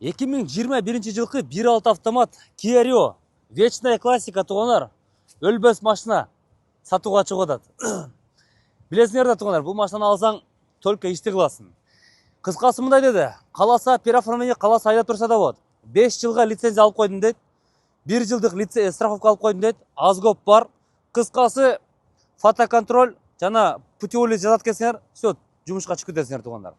2021 жылқы 1.6 автомат Kia Rio вечная классика туғанар өлбөс машина сатуға чыгып атат. Білесіңер да туғанар, бұл машинаны алсаң только ишти кыласың. Кыскасы мындай деді, қаласа переоформление қаласа айда тұрса да болады. 5 жылға лицензия алып қойдым дейді. 1 жылдық страховка алып қойдым дейді. Аз көп бар. Кыскасы фотоконтроль жана путевой жазат келсеңер, все, жұмышқа чыгып кетесіңер туғандар.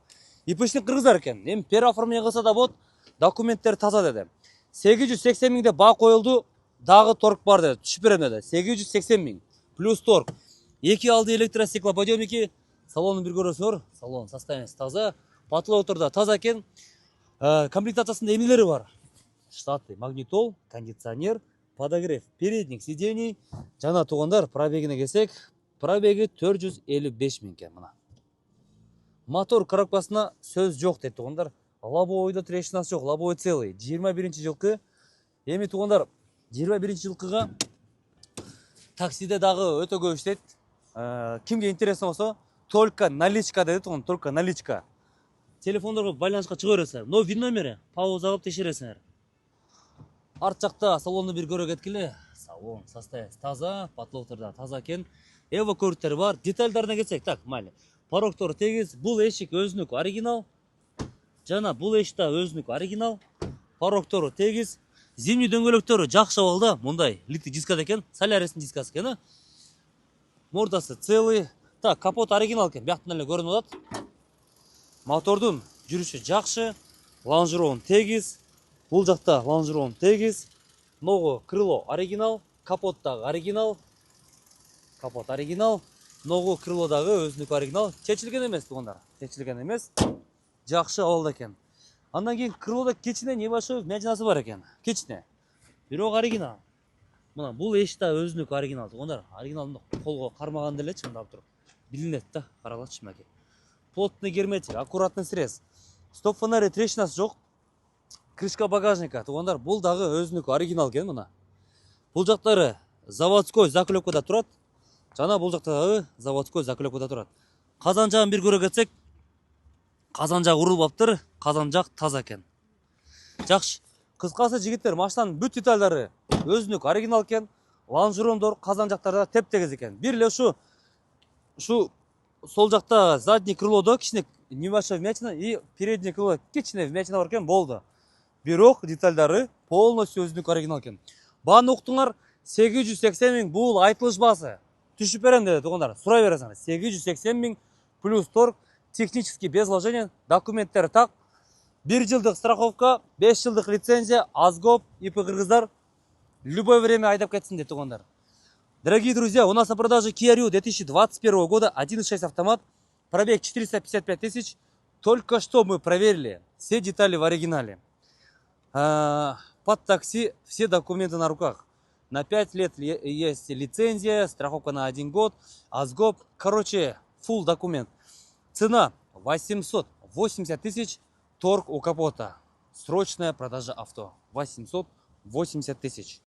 ИПшник кыргыздар екен. Эми переоформление кылса да болады. Документтер таза деді. 880 миңде баа коюлду, дагы торг бар деді. Түшүп берем деді. 880 миң плюс торг. 2 алды электростеклоподъемники. Салонун бир көрөсүңөр. Салон состояниясы таза. Потлоуторда таза экен. Комплектациясында эмнелери бар? Штатный магнитол, кондиционер, подогрев передних сидений. Жана тугандар, пробегине келсек, пробеги 455 миң экен мына. Мотор коробкасына сөз жок дейт тугандар. Лобовойда трещинасы жок, лобовой целый. 21 жылкы. Эми тугандар, 21 жылкыга таксиде дагы өтө көп иштейт. Кимге интересно болсо, только наличка деди туган, только наличка. Телефондорго байланышка чыга бересиңер. Но вин номери пауза кылып текшересиңер. Арт жакта салонду бир көрө кеткиле. Салон состояниясы таза, потлоуторда таза экен. Эво көрүттөр бар. Детальдарына келсек, так, майли. Порогтор тегиз, бул эшик өзүнүк оригинал. Жана бул эшик да өзүнүк оригинал. Порогтору тегиз. Зимний дөңгөлөктөрү жакшы абалда, мындай литий дискада экен, Солярistин дискасы экен. Мордасы целый. Так, капот оригинал экен, бияктан эле көрүнүп атат. Мотордун жүрүшү жакшы, лонжерон тегиз. Бул жакта лонжерон тегиз. Ногу крыло оригинал, капот дагы оригинал. Капот оригинал. Ногу крыло дагы өзүнүк оригинал. Чечилген эмес тугандар, чечилген эмес. Жакшы абалда экен. Андан кийин крылода кичине небольшой вмятинасы бар экен. Кичине. Бирок оригинал. Мына бул эшик да өзүнүк оригинал тугандар. Оригиналды колго кармаганда эле чындап туруп билинет да, каралачы маке. Плотный герметик, аккуратный срез. Стоп фонари трещинасы жок. Крышка багажника тугандар, бул дагы өзүнүк оригинал экен мына. Бул жактары заводской заклепкада турат. Жана бул жакта дагы заводской заклепкада турат. Казан жагын бир көрө кетсек, казан жак урулбаптыр, казан жак таза экен. Жакшы. Кыскасы жигиттер, машинанын бүт детальдары өзүнүк оригинал экен. Лонжерондор казан жактарда теп-тегиз экен. Бир эле ушу сол жакта задний крылодо кичине небольшой вмятина и передний крыло кичине вмятина бар экен, болду. Бирок детальдары полностью өзүнүк оригинал экен. Бааны уктуңар, 880 миң бул айтылыш баасы. Түшүп берем деди тугандар. Сурай бересиңер. 880 миң плюс торг, технический без вложения, документтери так. 1 жылдык страховка, 5 жылдык лицензия, Азгоп, ИП кыргыздар любое время айдап кетсин дейт тугандар. Дорогие друзья, у нас на продаже Kia Rio 2021 года 1.6 автомат, пробег 455 тысяч. Только что мы проверили все детали в оригинале. Под такси все документы на руках. На 5 лет есть лицензия, страховка на 1 год, Азгоп. Короче, full документ. Цена 880 тысяч, торг у капота. Срочная продажа авто. 880 тысяч.